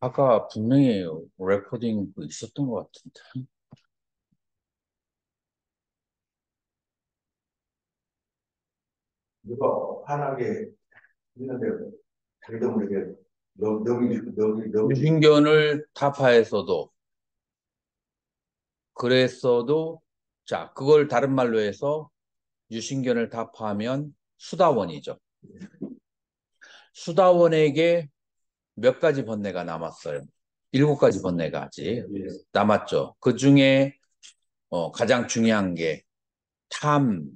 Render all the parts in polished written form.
아까 분명히 레코딩 있었던 것 같은데. 누가 환하게 있는데 자기도 모르게 너기 유신견을 타파했어도, 그랬어도, 자, 그걸 다른 말로 해서 유신견을 타파하면 수다원이죠. 수다원에게 몇 가지 번뇌가 남았어요. 7가지 번뇌가 아직 남았죠. 그 중에 가장 중요한 게 탐,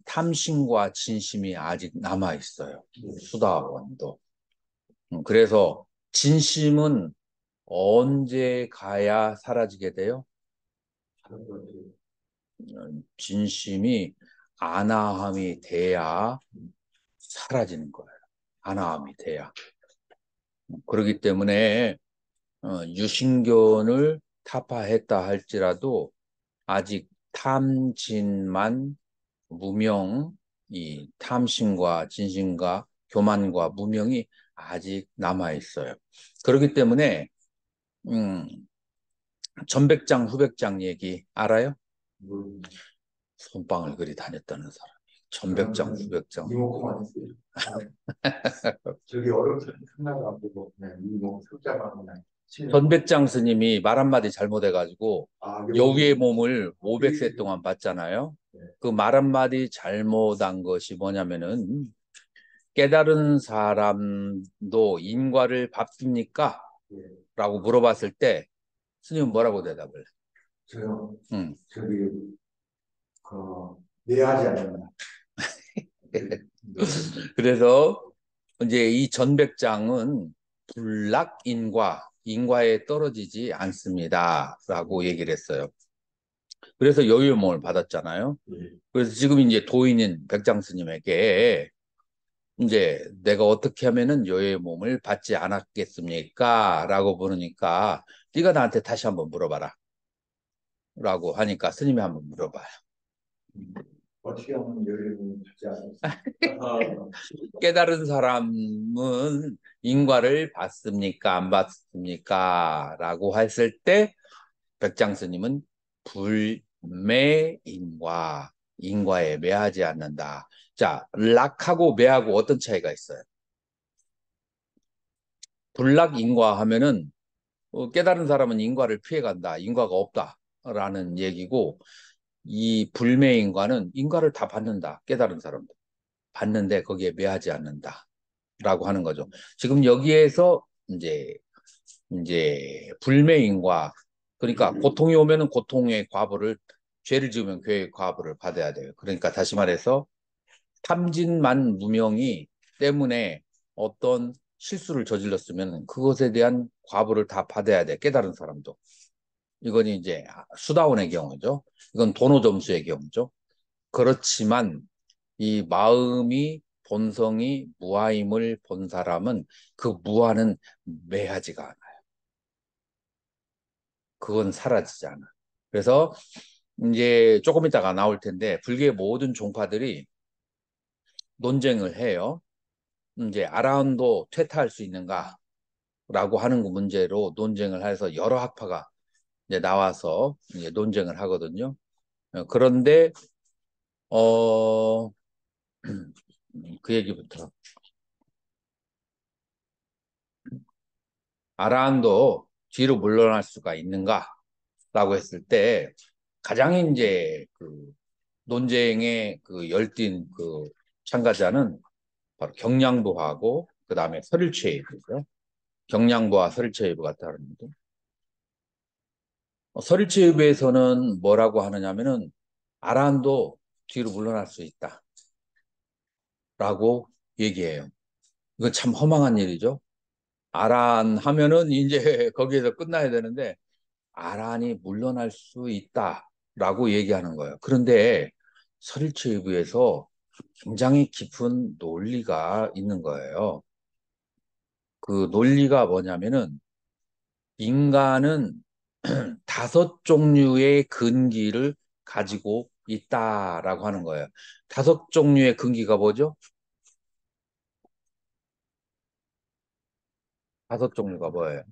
탐심과 진심이 아직 남아 있어요. 수다원도. 그래서 진심은 언제 가야 사라지게 돼요? 진심이 안아함이 돼야 사라지는 거예요. 안아함이 돼야. 그렇기 때문에 유신견을 타파했다 할지라도 아직 탐진만 무명, 이 탐심과 진심과 교만과 무명이 아직 남아 있어요. 그렇기 때문에 음, 전백장, 후백장 얘기 알아요? 손방울 그리 다녔다는 사람이 전백장, 후백장. 이모코만 했어요. 저기 어렵지 하나도 안 보고 그냥 이모 숫자만 그냥 치는 거. 전백장 스님이 말 한마디 잘못해가지고 여우의 몸을 500세 동안 봤잖아요. 네. 그 말 한마디 잘못한 것이 뭐냐면은 깨달은 사람도 인과를 밟습니까? 예. 라고 물어봤을 때 스님은 뭐라고 대답을 해? 저요. 응. 저기 내하지 않는다. 그래서 이제 이 전백장은 불락인과, 인과에 떨어지지 않습니다. 라고 얘기를 했어요. 그래서 여유의 몸을 받았잖아요. 예. 그래서 지금 이제 도인인 백장 스님에게 이제 내가 어떻게 하면은 여유의 몸을 받지 않았겠습니까? 라고 물으니까 네가 나한테 다시 한번 물어봐라. 라고 하니까 스님이 한번 물어봐요. 어떻게 하면 열림을 받지 않습니까? 깨달은 사람은 인과를 받습니까? 안 받습니까? 라고 했을 때 백장 스님은 불매인과, 인과에 매하지 않는다. 자, 락하고 매하고 어떤 차이가 있어요? 불락인과 하면은 깨달은 사람은 인과를 피해간다. 인과가 없다라는 얘기고, 이 불매인과는 인과를 다 받는다. 깨달은 사람도 받는데 거기에 매하지 않는다. 라고 하는 거죠. 지금 여기에서 이제 불매인과, 그러니까 고통이 오면은 고통의 과보를, 죄를 지으면 죄의 과보를 받아야 돼요. 그러니까 다시 말해서 탐진만 무명이 때문에 어떤 실수를 저질렀으면 그것에 대한 과보를 다 받아야 돼. 깨달은 사람도. 이건 이제 수다원의 경우죠. 이건 도노점수의 경우죠. 그렇지만 이 마음이, 본성이 무아임을 본 사람은 그 무아는 매하지가 않아요. 그건 사라지지 않아. 그래서 이제 조금 이따가 나올 텐데 불교의 모든 종파들이 논쟁을 해요. 이제 아라한도 퇴타할 수 있는가라고 하는 그 문제로 논쟁을 해서 여러 학파가 이제 나와서 이제 논쟁을 하거든요. 그런데 어, 그 얘기부터, 아라한도 뒤로 물러날 수가 있는가라고 했을 때 가장 이제 그 논쟁의 그 열띤 그 참가자는 바로 경량부하고 그 다음에 서릴체이브죠. 경량부와 서릴체이브가 다릅니다. 서릴체이브에서는 뭐라고 하느냐면은 아란도 뒤로 물러날 수 있다라고 얘기해요. 이건 참 허망한 일이죠. 아란 하면은 이제 거기에서 끝나야 되는데 아란이 물러날 수 있다라고 얘기하는 거예요. 그런데 서릴체이브에서 굉장히 깊은 논리가 있는 거예요. 그 논리가 뭐냐면은 인간은 5종류의 근기를 가지고 있다라고 하는 거예요. 5종류의 근기가 뭐죠? 다섯 종류가 뭐예요?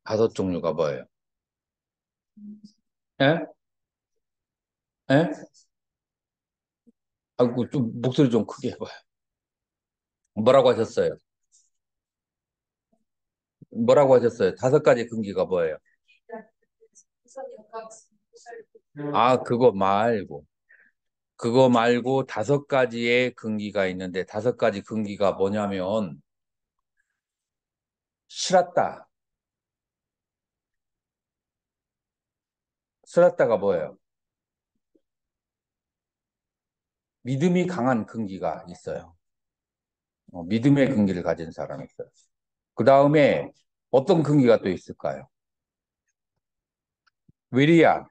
다섯 종류가 뭐예요? 예? 예? 아이고, 좀 목소리 좀 크게 해봐요. 뭐라고 하셨어요? 뭐라고 하셨어요? 다섯 가지 근기가 뭐예요? 아, 그거 말고 다섯 가지의 근기가 있는데 다섯 가지 근기가 뭐냐면 싫었다. 싫었다가 뭐예요? 믿음이 강한 근기가 있어요. 믿음의 근기를 가진 사람이 있어요. 그 다음에 어떤 근기가 또 있을까요? 위리야,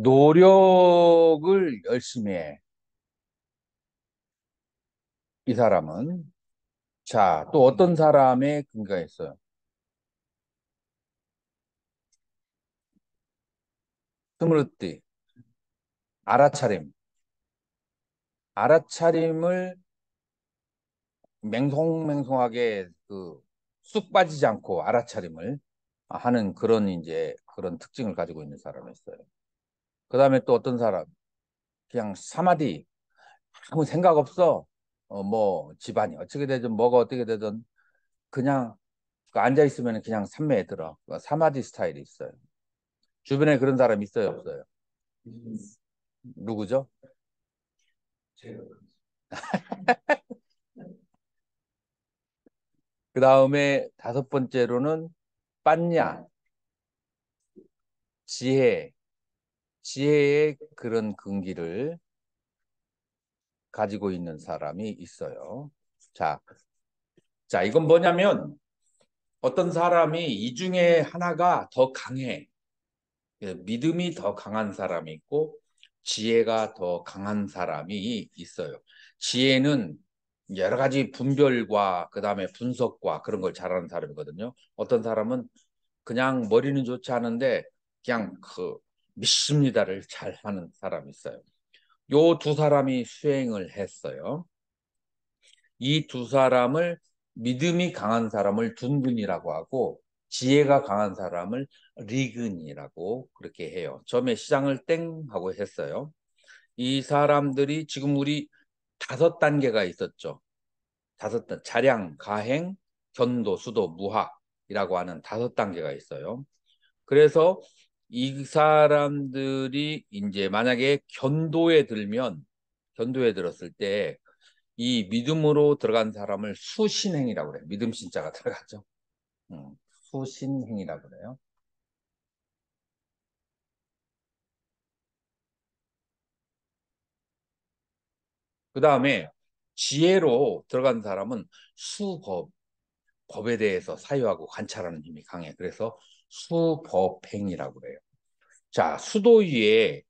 노력을 열심히 해. 이 사람은. 자, 또 어떤 사람의 근거가 있어요? 스물띠, 알아차림. 알아차림을 맹송맹송하게 쑥 빠지지 않고 알아차림을 하는 그런 이제 그런 특징을 가지고 있는 사람이 있어요. 그 다음에 또 어떤 사람? 그냥 사마디, 아무 생각 없어. 뭐 집안이 어떻게 되든 뭐가 어떻게 되든 그냥 앉아 있으면 그냥 산매에 들어. 사마디 스타일이 있어요. 주변에 그런 사람 있어요, 없어요? 누구죠? 그 다음에 다섯 번째로는 빠냐, 지혜, 지혜의 그런 근기를 가지고 있는 사람이 있어요. 자, 자, 이건 뭐냐면 어떤 사람이 이 중에 하나가 더 강해. 믿음이 더 강한 사람이 있고 지혜가 더 강한 사람이 있어요. 지혜는 여러 가지 분별과 그다음에 분석과 그런 걸 잘하는 사람이거든요. 어떤 사람은 그냥 머리는 좋지 않은데 그냥 믿습니다를 잘하는 사람이 있어요. 요 두 사람이 수행을 했어요. 이 두 사람을 믿음이 강한 사람을 둔근이라고 하고 지혜가 강한 사람을 리근이라고 그렇게 해요. 처음에 시장을 땡 하고 했어요. 이 사람들이 지금 우리 다섯 단계가 있었죠. 다섯 단 자량, 가행, 견도, 수도, 무학이라고 하는 다섯 단계가 있어요. 그래서 이 사람들이 이제 만약에 견도에 들었을 때 이 믿음으로 들어간 사람을 수신행이라고 그래요. 믿음 신자가 들어가죠. 수신행이라고 그래요. 그 다음에 지혜로 들어간 사람은 수법, 법에 대해서 사유하고 관찰하는 힘이 강해. 그래서 수법행이라고 그래요. 자, 수도위에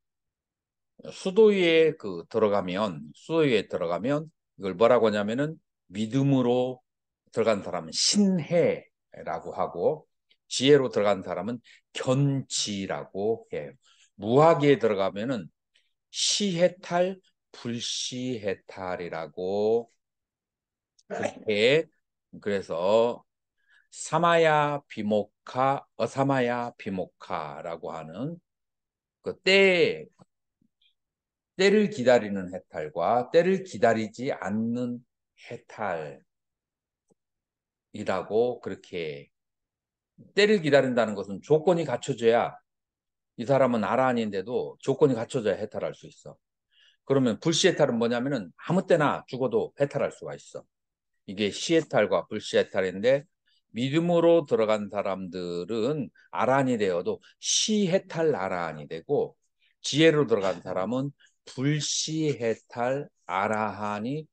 들어가면 이걸 뭐라고 하냐면은 믿음으로 들어간 사람은 신해라고 하고 지혜로 들어간 사람은 견지라고 해요. 무학에 들어가면은 시해탈, 불시해탈이라고 해. 그래서 사마야 비모카, 어사마야 비모카라고 하는 그 때를 기다리는 해탈과 때를 기다리지 않는 해탈이라고 그렇게 때를 기다린다는 것은 조건이 갖춰져야 이 사람은 아라한인데도 조건이 갖춰져야 해탈할 수 있어. 그러면 불시해탈은 뭐냐면은 아무 때나 죽어도 해탈할 수가 있어. 이게 시해탈과 불시해탈인데 믿음으로 들어간 사람들은 아란이 되어도 시해탈 아라한이 되고 지혜로 들어간 사람은 불시해탈 아라한이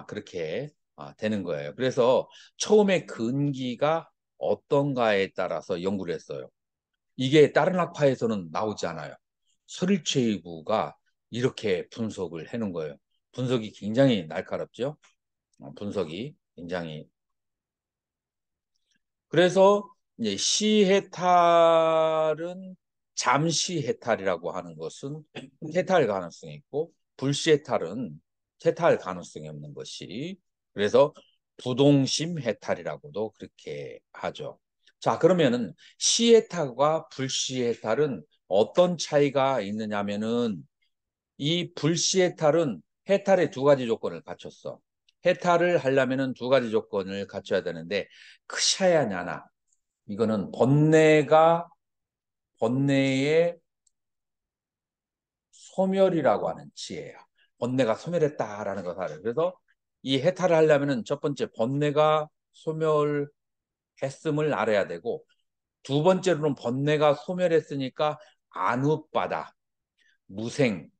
그렇게 되는 거예요. 그래서 처음에 근기가 어떤가에 따라서 연구를 했어요. 이게 다른 학파에서는 나오지 않아요. 설일체이부가 이렇게 분석을 해놓은 거예요. 분석이 굉장히 날카롭죠. 분석이 굉장히 그래서 이제 시해탈은 잠시 해탈이라고 하는 것은 해탈 가능성이 있고 불시해탈은 해탈 가능성이 없는 것이 그래서 부동심 해탈이라고도 그렇게 하죠. 자, 그러면은 시해탈과 불시해탈은 어떤 차이가 있느냐면은 이 불시해탈은 해탈의 두 가지 조건을 갖췄어. 해탈을 하려면은 두 가지 조건을 갖춰야 되는데 크샤야 냐나 이거는 번뇌의 소멸이라고 하는 지혜야. 번뇌가 소멸했다라는 것을. 그래서 이 해탈을 하려면은 첫 번째 번뇌가 소멸했음을 알아야 되고 두 번째로는 번뇌가 소멸했으니까 안웃바다, 무생,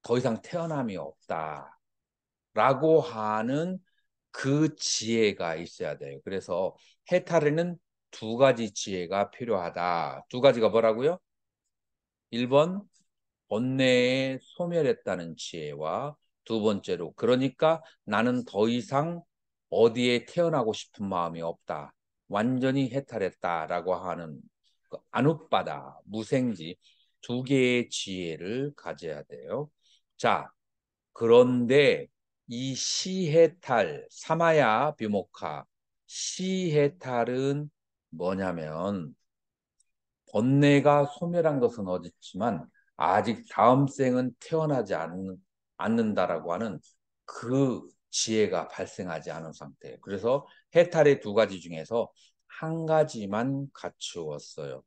더 이상 태어남이 없다라고 하는 그 지혜가 있어야 돼요. 그래서 해탈에는 두 가지 지혜가 필요하다. 두 가지가 뭐라고요? 1번 번뇌에 소멸했다는 지혜와 두 번째로 그러니까 나는 더 이상 어디에 태어나고 싶은 마음이 없다. 완전히 해탈했다라고 하는 그 안웃바다, 무생지 두 개의 지혜를 가져야 돼요. 자, 그런데 이 시해탈, 사마야 비모카, 시해탈은 뭐냐면 번뇌가 소멸한 것은 어딨지만 아직 다음 생은 태어나지 않는다라고 하는 그 지혜가 발생하지 않은 상태예요. 그래서 해탈의 두 가지 중에서 한 가지만 갖추었어요.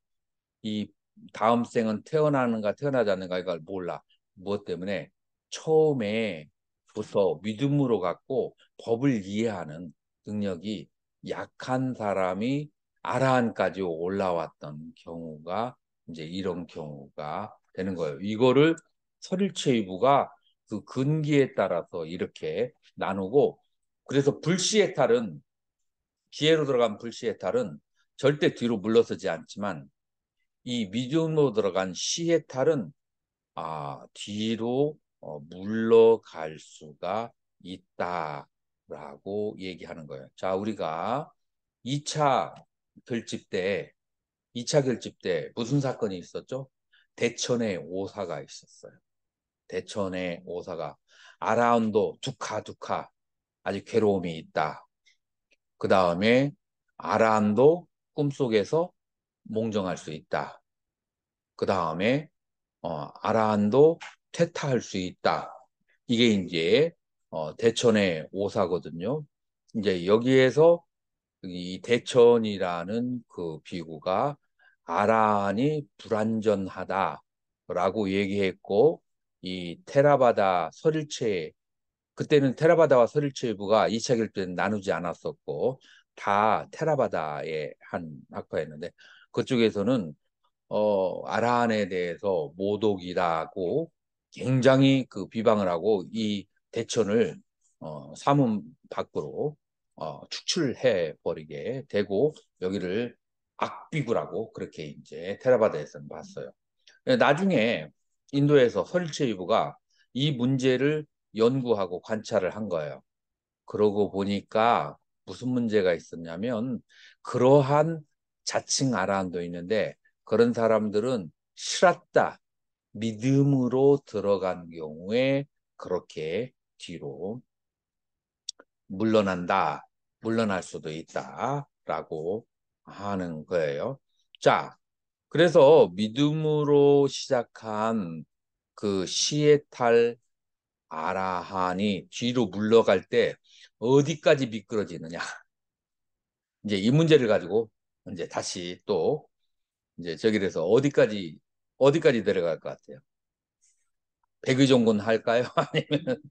이 다음 생은 태어나는가 태어나지 않는가 이걸 몰라. 무엇 때문에? 처음에부터 믿음으로 갖고 법을 이해하는 능력이 약한 사람이 아라한까지 올라왔던 경우가 이제 이런 경우가 되는 거예요. 이거를 설일체이부가 그 근기에 따라서 이렇게 나누고 그래서 불시해탈은 기회로 들어간 불시해탈은 절대 뒤로 물러서지 않지만 이 미디움으로 들어간 시해탈은 뒤로 물러갈 수가 있다라고 얘기하는 거예요. 자, 우리가 2차 결집 때 2차 결집 때 무슨 사건이 있었죠? 대천의 오사가 있었어요. 대천의 오사가 아라운도 두카 아주 괴로움이 있다. 그 다음에 아라한도 꿈속에서 몽정할 수 있다. 그 다음에 아라한도 퇴타할 수 있다. 이게 이제 대천의 오사거든요. 이제 여기에서 이 대천이라는 그 비구가 아라한이 불완전하다라고 얘기했고 이 테라바다 설일체 그때는 테라바다와 설일체부가 2차 결투는 나누지 않았었고 다 테라바다의 한 학파였는데 그쪽에서는 아라한에 대해서 모독이라고 굉장히 그 비방을 하고 이 대천을 사문 밖으로 축출해 버리게 되고 여기를 악비구라고 그렇게 이제 테라바다에서는 봤어요. 나중에 인도에서 설일체이부가 이 문제를 연구하고 관찰을 한 거예요. 그러고 보니까 무슨 문제가 있었냐면 그러한 자칭 아라한도 있는데 그런 사람들은 실았다 믿음으로 들어간 경우에 그렇게 뒤로 물러난다 물러날 수도 있다라고 하는 거예요. 자, 그래서 믿음으로 시작한 그 시에탈 아라한이 뒤로 물러갈 때 어디까지 미끄러지느냐. 이제 이 문제를 가지고 이제 다시 또 이제 저기에서 어디까지 내려갈 것 같아요? 백의종군 할까요? 아니면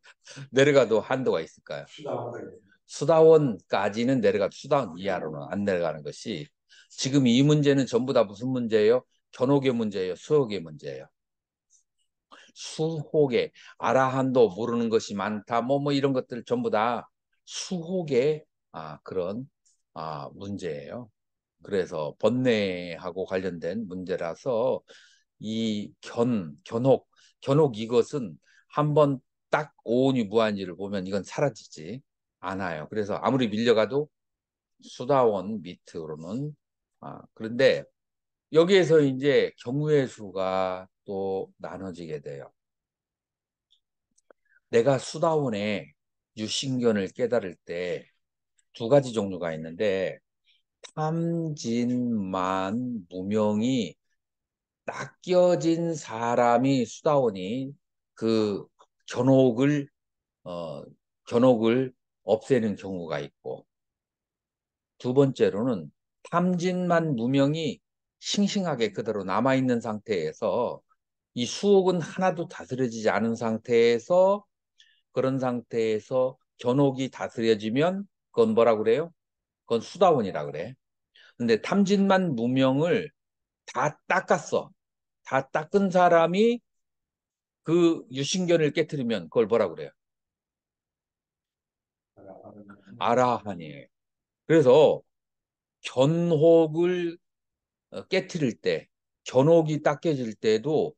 내려가도 한도가 있을까요? 수다원까지는 내려가 수다원 이하로는 안 내려가는 것이 지금 이 문제는 전부 다 무슨 문제예요? 견옥의 문제예요? 수옥의 문제예요? 수혹의 아라한도 모르는 것이 많다. 뭐 이런 것들 전부 다 수혹의 그런 문제예요. 그래서 번뇌하고 관련된 문제라서 이 견혹 이것은 한번 딱 오온이 무한지를 보면 이건 사라지지 않아요. 그래서 아무리 밀려가도 수다원 밑으로는 그런데 여기에서 이제 경우의 수가 또 나눠지게 돼요. 내가 수다원에 유신견을 깨달을 때 두 가지 종류가 있는데 탐진만 무명이 딱 껴진 사람이 수다원이 그 견옥을 어, 견옥을 없애는 경우가 있고 두 번째로는 탐진만 무명이 싱싱하게 그대로 남아있는 상태에서 이 수옥은 하나도 다스려지지 않은 상태에서 그런 상태에서 견옥이 다스려지면 그건 뭐라 그래요? 그건 수다원이라 그래. 근데 탐진만 무명을 다 닦았어. 다 닦은 사람이 그 유신견을 깨뜨리면 그걸 뭐라 그래요? 아라한이에요. 그래서 견혹을 깨뜨릴 때, 견혹이 닦여질 때도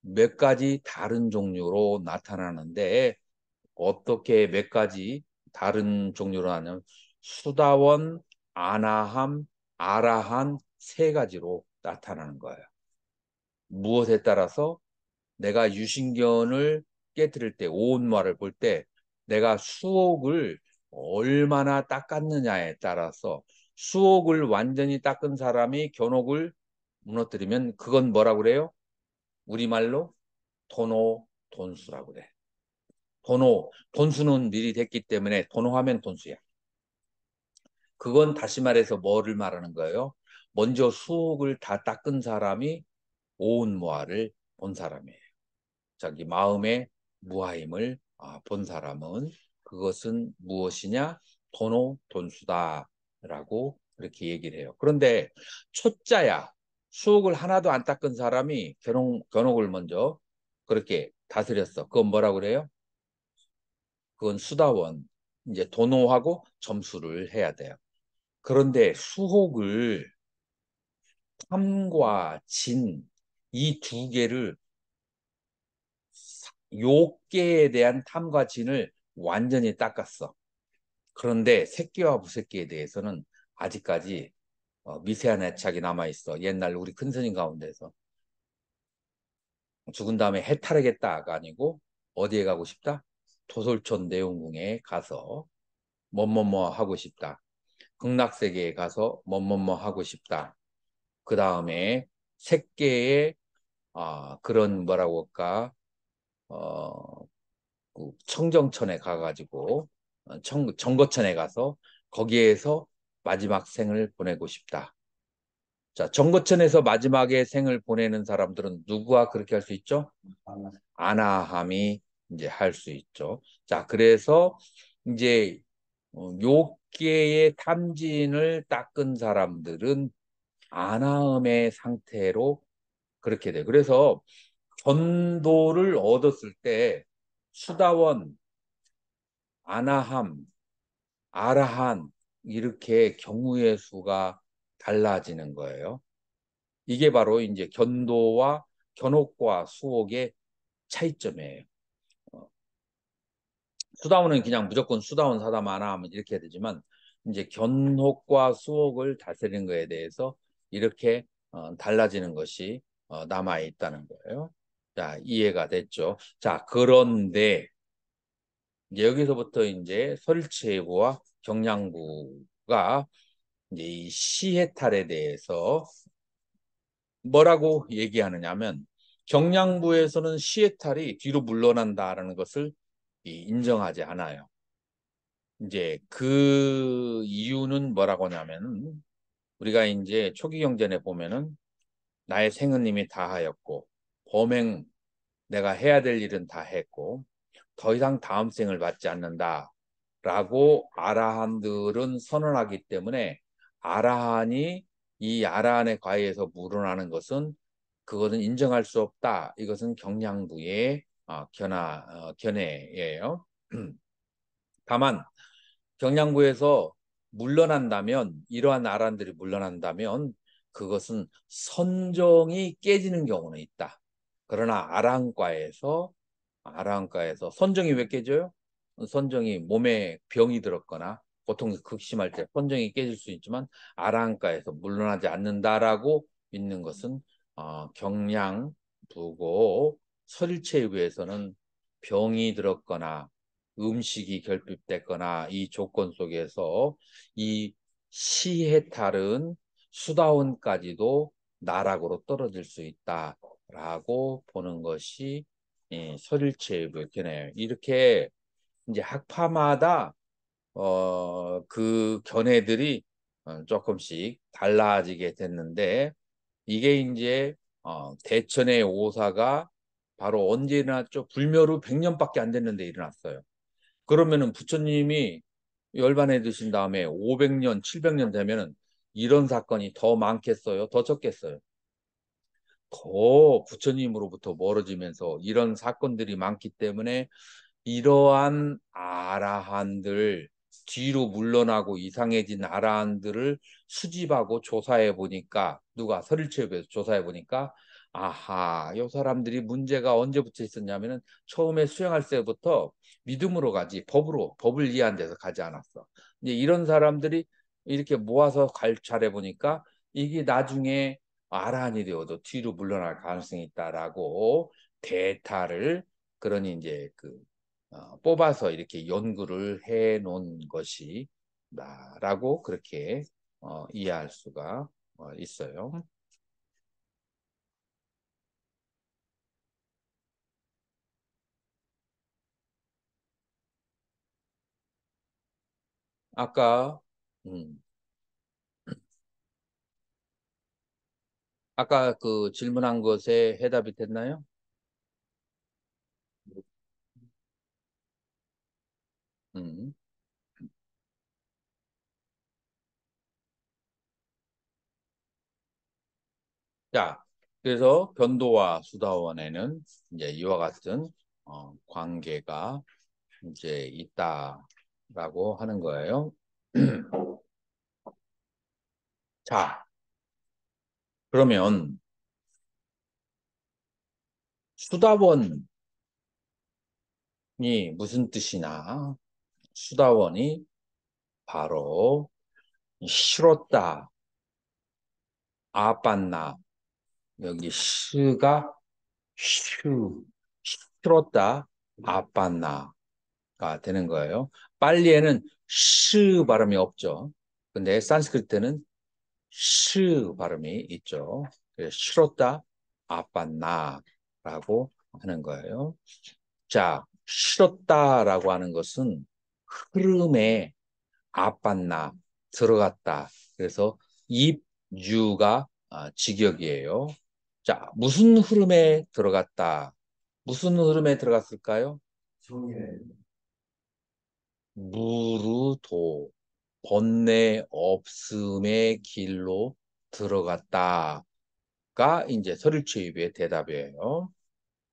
몇 가지 다른 종류로 나타나는데 어떻게 몇 가지 다른 종류로 하냐면 수다원, 아나함, 아라한 세 가지로 나타나는 거예요. 무엇에 따라서 내가 유신견을 깨뜨릴 때, 오온마를 볼 때 내가 수옥을 얼마나 닦았느냐에 따라서 수옥을 완전히 닦은 사람이 견옥을 무너뜨리면 그건 뭐라고 그래요? 우리말로 도노, 돈수라고 그래. 도노, 돈수는 미리 됐기 때문에 도노하면 돈수야. 그건 다시 말해서 뭐를 말하는 거예요? 먼저 수옥을 다 닦은 사람이 오온무아를 본 사람이에요. 자기 마음의 무아임을 본 사람은 그것은 무엇이냐? 도노, 돈수다라고 그렇게 얘기를 해요. 그런데 초짜야. 수옥을 하나도 안 닦은 사람이 견옥을 먼저 그렇게 다스렸어. 그건 뭐라고 그래요? 그건 수다원. 이제 도노하고 점수를 해야 돼요. 그런데 수옥을 탐과 진, 이 두 개를 욕계에 대한 탐과 진을 완전히 닦았어. 그런데 새끼와 무새끼에 대해서는 아직까지 미세한 애착이 남아있어. 옛날 우리 큰스님 가운데서 죽은 다음에 해탈하겠다가 아니고 어디에 가고 싶다? 도솔촌 내용궁에 가서 뭐뭐뭐 하고 싶다. 극락세계에 가서 뭐뭐뭐 하고 싶다. 그 다음에 색계의 그런 뭐라고 할까 어, 그 청정천에 가가지고 정거천에 가서 거기에서 마지막 생을 보내고 싶다. 자, 정거천에서 마지막에 생을 보내는 사람들은 누구와 그렇게 할 수 있죠? 아나함이 이제 할 수 있죠. 자, 그래서 이제 욕계의 탐진을 닦은 사람들은 아나함의 상태로 그렇게 돼. 그래서 전도를 얻었을 때 수다원, 아나함, 아라한 이렇게 경우의 수가 달라지는 거예요. 이게 바로 이제 견도와 견옥과 수옥의 차이점이에요. 어, 수다원은 그냥 무조건 수다원, 사다마, 아나함 이렇게 해야 되지만 이제 견옥과 수옥을 다스리는 거에 대해서 이렇게 달라지는 것이 남아 있다는 거예요. 자, 이해가 됐죠? 자, 그런데 이제 여기서부터 이제 설치해부와 경량부가 이제 이 시해탈에 대해서 뭐라고 얘기하느냐면 경량부에서는 시해탈이 뒤로 물러난다라는 것을 인정하지 않아요. 이제 그 이유는 뭐라고 하냐면 우리가 이제 초기 경전에 보면은 나의 생은 이미 다 하였고 범행 내가 해야 될 일은 다 했고 더 이상 다음 생을 받지 않는다라고 아라한들은 선언하기 때문에 아라한이 이 아라한의 과에서 물러나는 것은 그것은 인정할 수 없다. 이것은 경량부의 견해예요. 다만 경량부에서 물러난다면 이러한 아란들이 물러난다면 그것은 선정이 깨지는 경우는 있다. 그러나 아랑과에서 선정이 왜 깨져요? 선정이 몸에 병이 들었거나 고통이 극심할 때 선정이 깨질 수 있지만 아랑과에서 물러나지 않는다라고 믿는 것은 경량부고 설체부에서는 병이 들었거나 음식이 결핍됐거나 이 조건 속에서 이 시해탈은 수다원까지도 나락으로 떨어질 수 있다라고 보는 것이 설일체의 견해예요. 이렇게 이제 학파마다 그 견해들이 조금씩 달라지게 됐는데 이게 이제 대천의 오사가 바로 언제 일어났죠? 불멸 후 100년밖에 안 됐는데 일어났어요. 그러면은 부처님이 열반해 드신 다음에 500년, 700년 되면은 이런 사건이 더 많겠어요? 더 적겠어요? 더 부처님으로부터 멀어지면서 이런 사건들이 많기 때문에 이러한 아라한들, 뒤로 물러나고 이상해진 아라한들을 수집하고 조사해 보니까, 누가 설일체육에서 조사해 보니까, 아하, 이 사람들이 문제가 언제부터 있었냐면은 처음에 수행할 때부터 믿음으로 가지 법을 이해한 데서 가지 않았어. 이제 이런 사람들이 이렇게 모아서 관찰해 보니까 이게 나중에 아라한이 되어도 뒤로 물러날 가능성이 있다라고 대타를, 그러니 이제 뽑아서 이렇게 연구를 해 놓은 것이 나라고 그렇게 이해할 수가 있어요. 아까 음, 아까 그 질문한 것에 해답이 됐나요? 음. 자, 그래서 변도와 수다원에는 이제 이와 같은 관계가 이제 있다라고 하는 거예요. 자, 그러면 수다원이 무슨 뜻이나, 수다원이 바로 싫었다, 아빤나, 여기 시가 슈, 싫었다, 아빤나가 되는 거예요. 빨리에는 시 발음이 없죠. 근데 산스크리트는 시 발음이 있죠. 그래서 싫었다, 아빤나라고 하는 거예요. 자, 싫었다라고 하는 것은 흐름에 아빤나, 들어갔다. 그래서 입유가 직역이에요. 자, 무슨 흐름에 들어갔다? 무슨 흐름에 들어갔을까요? 정의는 무르도, 번뇌 없음의 길로 들어갔다가 이제 설일취입의 대답이에요.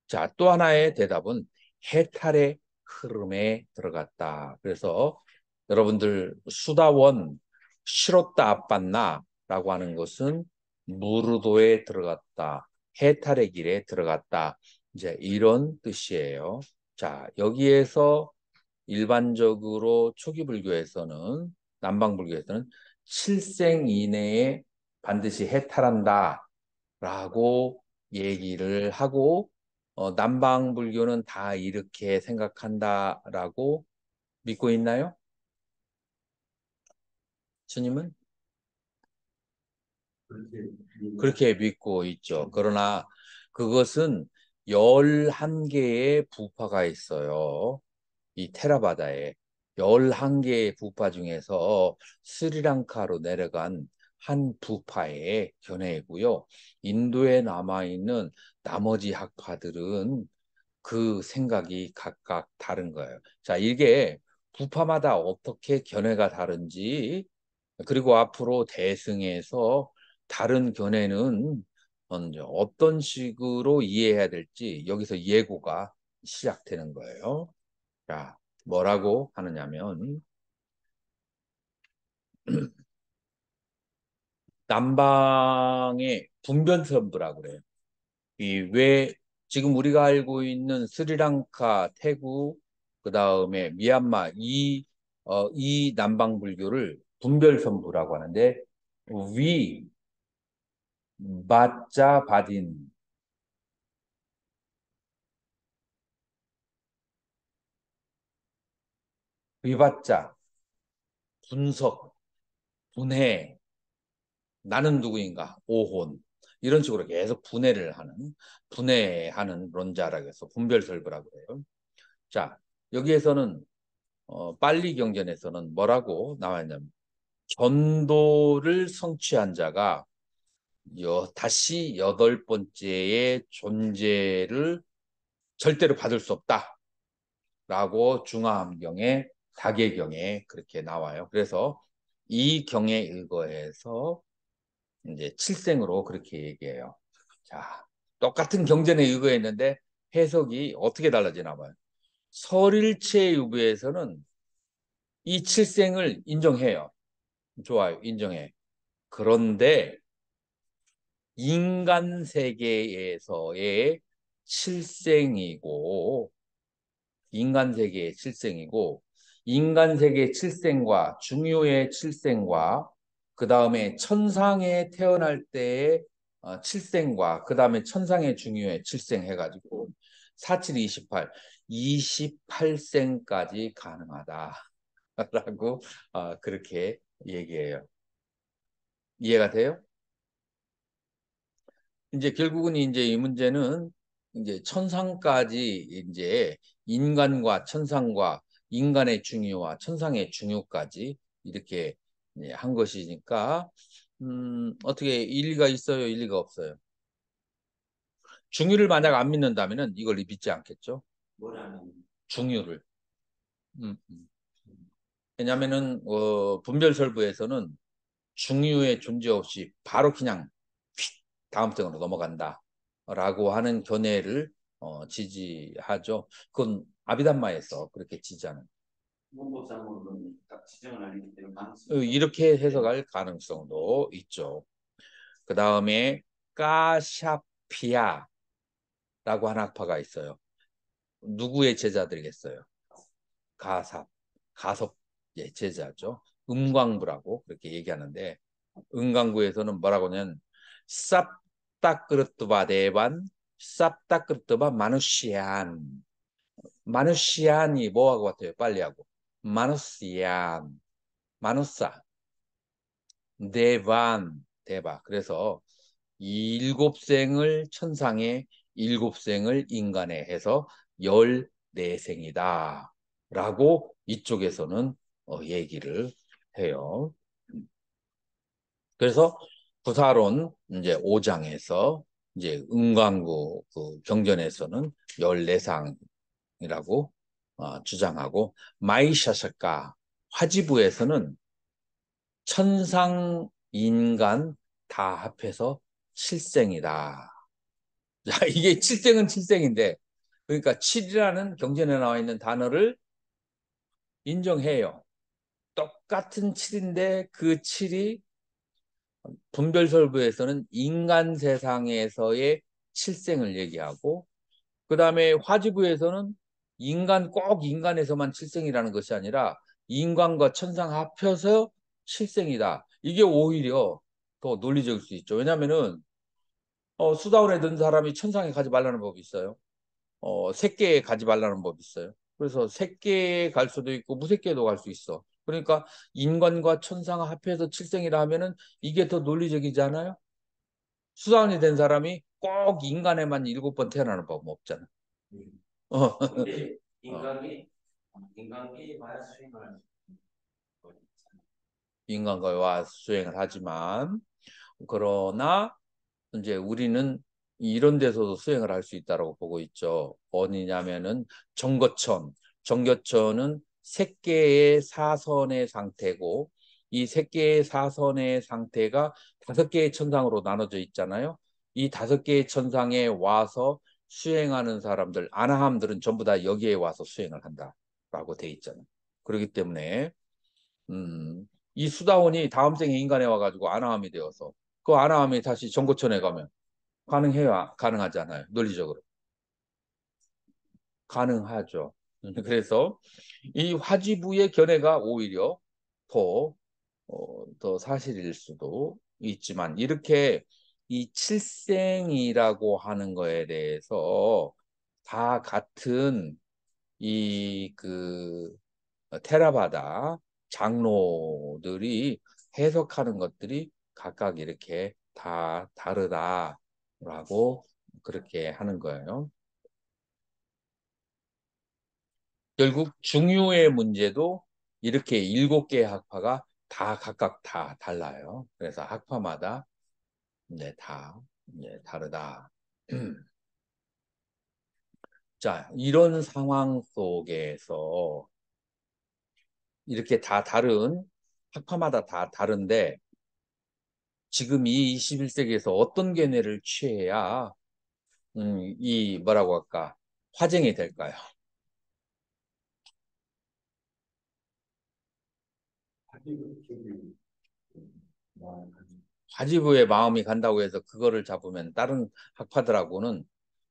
자, 또 하나의 대답은 해탈의 흐름에 들어갔다. 그래서 여러분들 수다원 싫었다 아팠나 라고 하는 것은 무르도에 들어갔다. 해탈의 길에 들어갔다. 이제 이런 뜻이에요. 자, 여기에서 일반적으로 초기 불교에서는, 남방 불교에서는 칠생 이내에 반드시 해탈한다 라고 얘기를 하고, 남방 불교는 다 이렇게 생각한다라고 믿고 있나요? 스님은? 그렇게 그렇게 믿고 있죠. 그러나 그것은 11개의 부파가 있어요. 이 테라바다에 11개의 부파 중에서 스리랑카로 내려간 한 부파의 견해이고요. 인도에 남아있는 나머지 학파들은 그 생각이 각각 다른 거예요. 자, 이게 부파마다 어떻게 견해가 다른지, 그리고 앞으로 대승에서 다른 견해는 어떤 식으로 이해해야 될지 여기서 예고가 시작되는 거예요. 자, 뭐라고 하느냐면 남방의 분변선부라고 그래요. 이 왜 지금 우리가 알고 있는 스리랑카, 태국, 그 다음에 미얀마 이 남방 불교를 분별선부라고 하는데, 위, 바자, 바딘, 위받자, 분석, 분해, 나는 누구인가, 오혼. 이런 식으로 계속 분해하는 론자라고 해서 분별설부라고 해요. 자, 여기에서는 빨리 경전에서는 뭐라고 나왔냐면 견도를 성취한 자가 다시 여덟 번째의 존재를 절대로 받을 수 없다라고 중화암경에 다계경에 그렇게 나와요. 그래서 이 경에 의거해서 이제 칠생으로 그렇게 얘기해요. 자, 똑같은 경전에 의거했는데 해석이 어떻게 달라지나 봐요. 설일체유부에서는 이 칠생을 인정해요. 좋아요, 인정해. 그런데 인간 세계에서의 칠생이고, 인간 세계의 칠생이고, 인간 세계의 칠생과 중요의 칠생과 그 다음에 천상에 태어날 때의 칠생과 그 다음에 천상의 중요의 칠생 해가지고 47, 28생까지 가능하다라고 그렇게 얘기해요. 이해가 돼요? 이제 결국은 이제 이 문제는 이제 천상까지 이제 인간과 천상과 인간의 중요와 천상의 중요까지 이렇게 한 것이니까 어떻게 일리가 있어요, 일리가 없어요? 중유를 만약 안 믿는다면은 이걸 믿지 않겠죠? 중유를. 음, 음. 왜냐하면은 분별설부에서는 중유의 존재 없이 바로 그냥 휙 다음 장으로 넘어간다라고 하는 견해를 지지하죠. 그건 아비담마에서 그렇게 지지하는. 문법상으로는 딱 지정을 아니기 때문에 이렇게 해석할 가능성도 있죠. 그 다음에 까샤피아라고 하는 학파가 있어요. 누구의 제자들이겠어요? 가삽, 가섭의 제자죠. 음광부라고 그렇게 얘기하는데 은강구에서는 뭐라고 하냐면 쌉다크르트바 대반 쌉다크르트바 마누시안 마누시안이 뭐하고 같아요? 빨리 하고 마누시안 마누사 대반 대바 그래서 일곱 생을 천상에 일곱 생을 인간에 해서 14생이다 라고 이쪽에서는 얘기를 해요. 그래서 부사론 이제 5장에서 이제 은광구 그 경전에서는 14상이라고 주장하고 마이샤샤카 화지부에서는 천상 인간 다 합해서 7생이다. 자, 이게 7생은 7생인데 그러니까 7이라는 경전에 나와 있는 단어를 인정해요. 똑같은 7인데 그 7이 분별설부에서는 인간 세상에서의 칠생을 얘기하고 그 다음에 화지부에서는 꼭 인간에서만 칠생이라는 것이 아니라 인간과 천상 합쳐서 칠생이다. 이게 오히려 더 논리적일 수 있죠. 왜냐하면은 수다원에 든 사람이 천상에 가지 말라는 법이 있어요. 새끼에 가지 말라는 법이 있어요. 그래서 새끼에 갈 수도 있고 무새끼에도 갈 수 있어. 그러니까 인간과 천상을 합해서 칠생이라 하면은 이게 더 논리적이지 않아요? 수사원이 된 사람이 꼭 인간에만 7번 태어나는 법은 없잖아. 근데 인간이 와야 수행을 인간과 와 수행을 하지만 그러나 이제 우리는 이런 데서도 수행을 할 수 있다고 보고 있죠. 어디냐면은 정거천. 정거천은 세 개의 사선의 상태고 이 세 개의 사선의 상태가 5개의 천상으로 나눠져 있잖아요. 이 5개의 천상에 와서 수행하는 사람들, 아나함들은 전부 다 여기에 와서 수행을 한다라고 돼 있잖아요. 그렇기 때문에 이 수다원이 다음 생에 인간에 와가지고 아나함이 되어서 그 아나함이 다시 정거천에 가면 가능해요? 가능하지 않아요? 논리적으로. 가능하죠. 그래서 이 화지부의 견해가 오히려 더, 더 사실일 수도 있지만 이렇게 이 칠생이라고 하는 거에 대해서 다 같은 이 테라바다 장로들이 해석하는 것들이 각각 이렇게 다 다르다라고 그렇게 하는 거예요. 결국 중유의 문제도 이렇게 7개의 학파가 다 각각 다 달라요. 그래서 학파마다 이제 다 이제 다르다. 자, 이런 상황 속에서 이렇게 다 다른 학파마다 다 다른데 지금 이 21세기에서 어떤 견해를 취해야 이 뭐라고 할까 화쟁이 될까요? 화지부의 마음이 간다고 해서 그거를 잡으면 다른 학파들하고는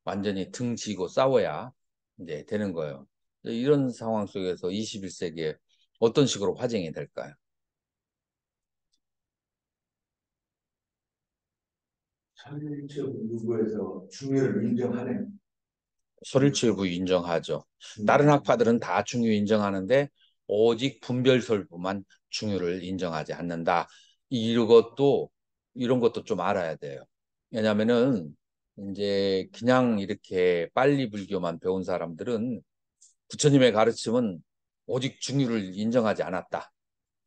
완전히 등지고 싸워야 이제 되는 거예요. 이런 상황 속에서 21세기에 어떤 식으로 화쟁이 될까요? 설립적 누구에서 중요를 인정하는 소릴체부 인정하죠. 다른 학파들은 다 중요 인정하는데 오직 분별설부만 중요를 인정하지 않는다. 이런 것도 좀 알아야 돼요. 왜냐면은 이제 그냥 이렇게 빨리 불교만 배운 사람들은 부처님의 가르침은 오직 중요를 인정하지 않았다.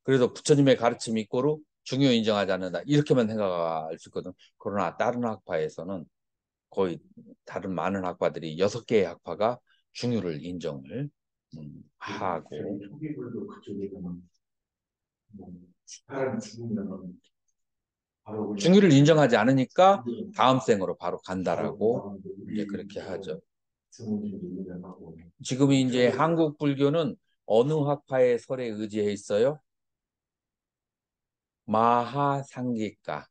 그래서 부처님의 가르침 이꼬로 중요 인정하지 않는다. 이렇게만 생각할 수 있거든. 그러나 다른 학파에서는 거의 다른 많은 학파들이 6개의 학파가 중유를 인정을 하고 초기불도 그쪽에 가면 사람 죽으면 바로 중유를 인정하지 않으니까 다음 생으로 바로 간다라고 이제 그렇게 하죠. 지금 이제 한국 불교는 어느 학파의 설에 의지해 있어요? 마하상기가,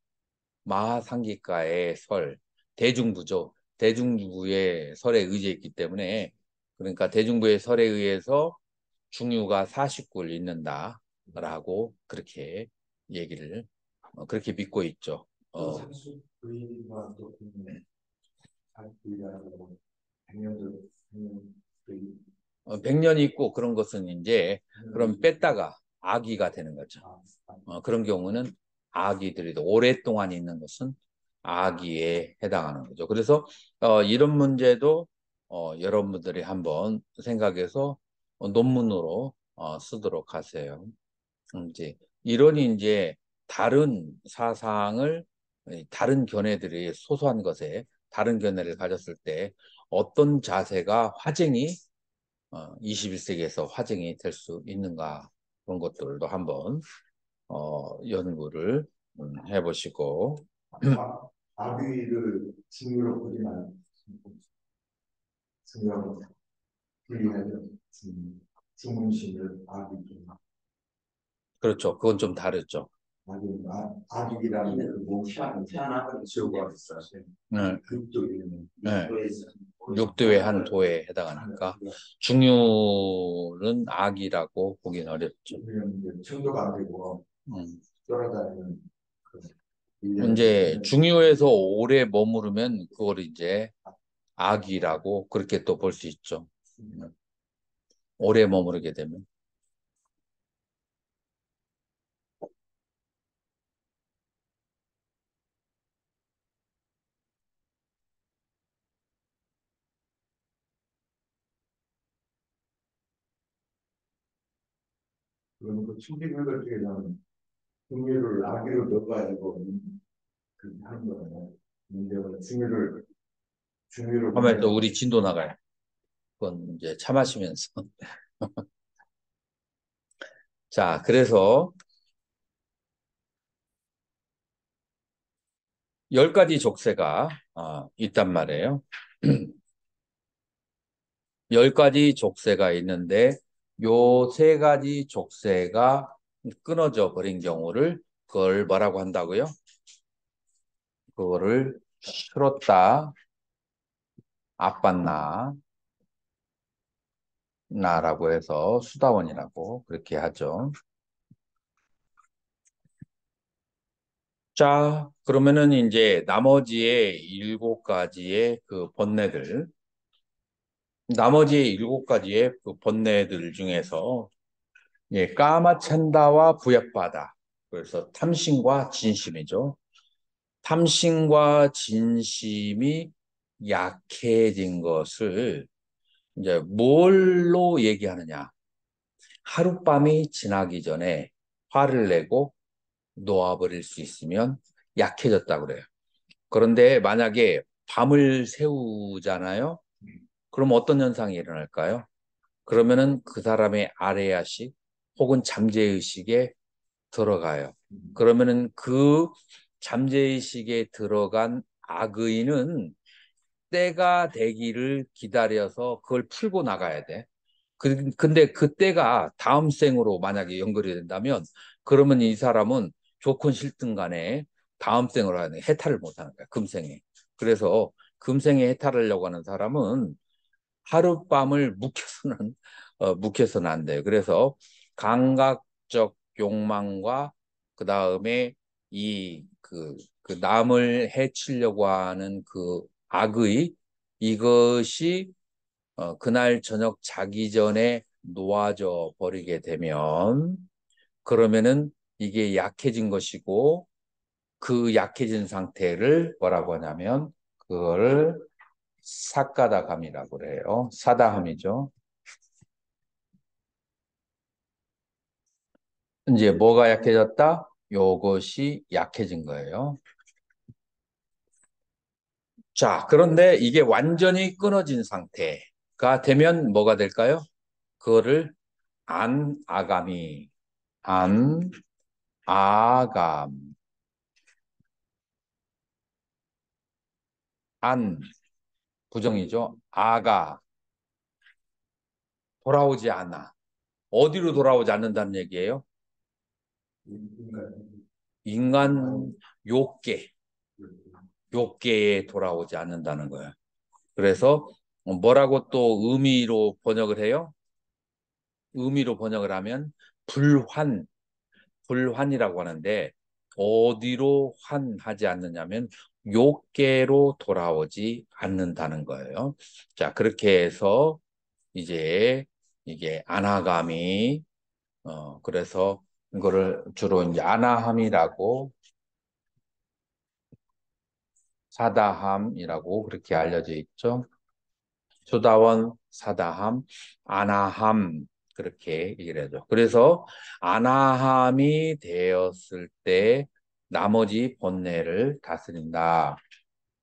마하상기가의 설, 대중부죠. 대중부의 설에 의지했기 때문에 그러니까 대중부의 설에 의해서 중유가 49를 잇는다라고 그렇게 얘기를 그렇게 믿고 있죠. 백년이 있고 그런 것은 이제 그럼 뺐다가 아기가 되는 거죠. 그런 경우는 아기들이 오랫동안 있는 것은 아기에 해당하는 거죠. 그래서 이런 문제도 여러분들이 한번 생각해서 논문으로 쓰도록 하세요. 이제 이런 이제 다른 사상을 다른 견해들이 소소한 것에 다른 견해를 가졌을 때 어떤 자세가 화쟁이 21세기에서 화쟁이 될 수 있는가 그런 것들도 한번 연구를 해보시고 아비를 중요로 보지만 중요하고 불리하죠. 중문신을 아비 그렇죠. 그건 좀 다르죠. 아비라는 그 태어나는 지옥과 있어요. 네. 그쪽에는 네. 6도의 한 도에 해당하니까 중류는 악이라고 보기는 어렵죠. 청도가 안 되고 돌아다니는 이제 중요해서 오래 머무르면 그걸 이제 악이라고 그렇게 또 볼 수 있죠. 오래 머무르게 되면. 그런 그 충격을 같은 중요를 악의로 넣어가지고 하는 거잖아요. 문제가 중요를 다음에 또 우리 진도 나가요. 그건 이제 차 마시면서. 자, 그래서 10가지 족쇄가 있단 말이에요. 10가지 족쇄가 있는데 요 3가지 족쇄가 끊어져 버린 경우를 그걸 뭐라고 한다고요? 그거를 실었다, 앞받나, 나라고 해서 수다원이라고 그렇게 하죠. 자, 그러면은 이제 나머지의 7가지의 그 번뇌들, 나머지 7가지의 그 번뇌들 중에서 예, 까마찬다와 부약바다. 그래서 탐심과 진심이죠. 탐심과 진심이 약해진 것을 이제 뭘로 얘기하느냐? 하룻밤이 지나기 전에 화를 내고 놓아버릴 수 있으면 약해졌다 그래요. 그런데 만약에 밤을 새우잖아요. 그럼 어떤 현상이 일어날까요? 그러면은 그 사람의 아래야식 혹은 잠재의식에 들어가요. 그러면은 그 잠재의식에 들어간 악의는 때가 되기를 기다려서 그걸 풀고 나가야 돼. 근데 그때가 다음 생으로 만약에 연결이 된다면 그러면 이 사람은 좋건 싫든 간에 다음 생으로 하는 해탈을 못 하는 거야. 금생에. 그래서 금생에 해탈하려고 하는 사람은 하룻밤을 묵혀서는 안 돼요. 그래서 감각적 욕망과 그 다음에 그 남을 해치려고 하는 그 악의 이것이 그날 저녁 자기 전에 놓아져 버리게 되면 그러면은 이게 약해진 것이고 그 약해진 상태를 뭐라고 하냐면 그거를 사가다함이라고 그래요. 사다함이죠. 이제 뭐가 약해졌다? 요것이 약해진 거예요. 자, 그런데 이게 완전히 끊어진 상태가 되면 뭐가 될까요? 그거를 안아감이, 안아감, 안, 부정이죠. 아가, 돌아오지 않아. 어디로 돌아오지 않는다는 얘기예요? 인간 욕계, 욕계에 돌아오지 않는다는 거예요. 그래서 뭐라고 또 의미로 번역을 해요? 의미로 번역을 하면 불환, 불환이라고 하는데 어디로 환하지 않느냐면 욕계로 돌아오지 않는다는 거예요. 자, 그렇게 해서 이제 이게 아나감이 그래서 이거를 주로 이제 아나함이라고 사다함이라고 그렇게 알려져 있죠. 수다원, 사다함, 아나함 그렇게 얘기를 하죠. 그래서 아나함이 되었을 때 나머지 본내를 다스린다.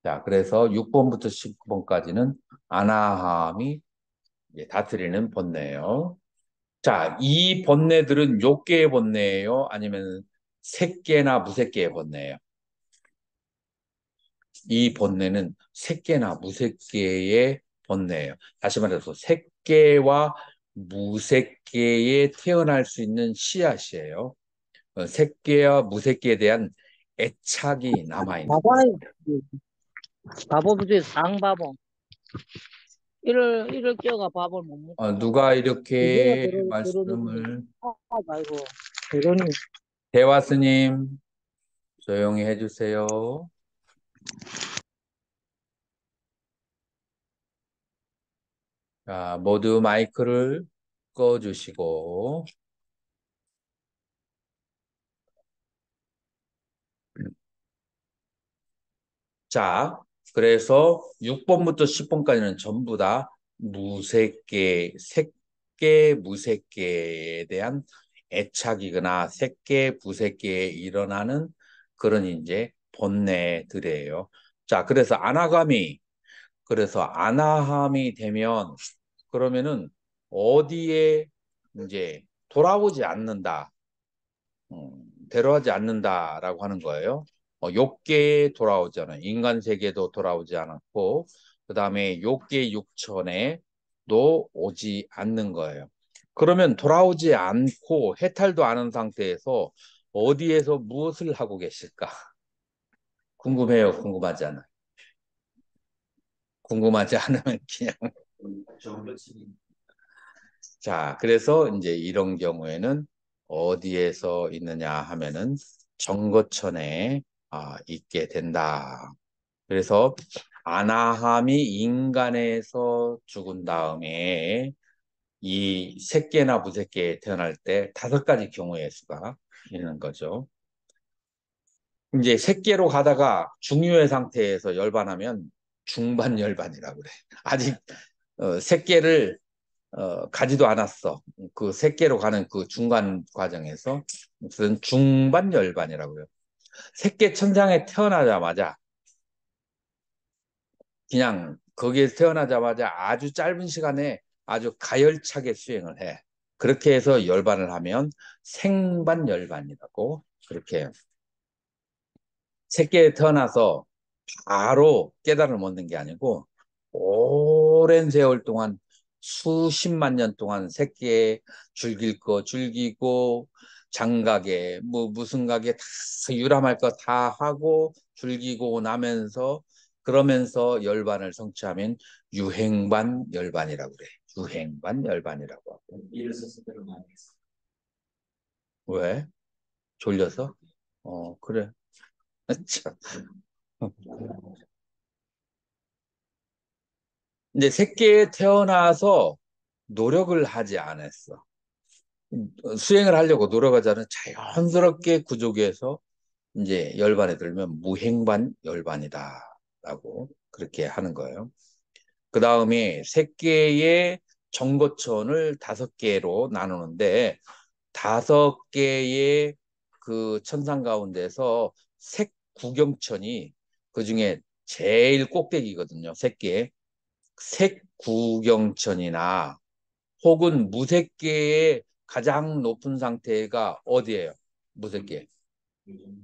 자, 그래서 6번부터 10번까지는 아나함이 다스리는 본내예요. 자, 이 번뇌들은 욕계의 번뇌예요? 아니면 색계나 무색계의 번뇌예요? 이 번뇌는 색계나 무색계의 번뇌예요. 다시 말해서 색계와 무색계에 태어날 수 있는 씨앗이에요. 색계와 무색계에 대한 애착이 남아있는 거예요. 바보는 바보 중에 쌍바보. 이를 끼어가 밥을 못 먹고 누가 이제야 이렇게 들으니 말씀을 아이고 그러니 대화스님 조용히 해주세요. 자, 모두 마이크를 꺼주시고 자, 그래서 6번부터 10번까지는 전부 다 무색계, 색계, 무색계에 대한 애착이거나 색계, 무색계에 일어나는 그런 이제 본뇌들이에요. 자, 그래서 아나함이 되면 그러면은 어디에 이제 돌아오지 않는다. 데려가지 않는다라고 하는 거예요. 욕계에 돌아오지 않아요. 인간 세계도 돌아오지 않았고, 그 다음에 욕계 육천에도 오지 않는 거예요. 그러면 돌아오지 않고 해탈도 않은 상태에서 어디에서 무엇을 하고 계실까? 궁금해요, 궁금하지 않아요? 궁금하지 않으면 그냥. 자, 그래서 이제 이런 경우에는 어디에서 있느냐 하면은 정거천에 있게 된다. 그래서 아나함이 인간에서 죽은 다음에 이 새끼나 무새끼에 태어날 때 5가지 경우의 수가 있는 거죠. 이제 새끼로 가다가 중유의 상태에서 열반하면 중반열반이라고 그래. 아직 새끼를 가지도 않았어. 그 새끼로 가는 그 중간 과정에서 무슨 중반열반이라고 그래요. 새끼 천상에 태어나자마자 그냥 거기에 태어나자마자 아주 짧은 시간에 아주 가열차게 수행을 해. 그렇게 해서 열반을 하면 생반열반이라고 그렇게 해요. 새끼에 태어나서 바로 깨달음을 얻는 게 아니고 오랜 세월 동안 수십만 년 동안 새끼에 즐길 거 즐기고 장가게 뭐 무슨 가게 다 유람할 거 다 하고 즐기고 나면서 그러면서 열반을 성취하면 유행반 열반이라고 그래. 유행반 열반이라고 하고. 일을 썼을 때로 많이 했어. 왜? 졸려서? 그래. 참. 이제 새끼에 태어나서 노력을 하지 않았어. 수행을 하려고 노력하자는 자연스럽게 구족에서 이제 열반에 들면 무행반 열반이다라고 그렇게 하는 거예요. 그 다음에 새끼의 정거천을 5개로 나누는데 5개의 그 천상 가운데서 색구경천이 그 중에 제일 꼭대기거든요. 새끼의 색구경천이나 혹은 무색계의 가장 높은 상태가 어디예요? 무색계.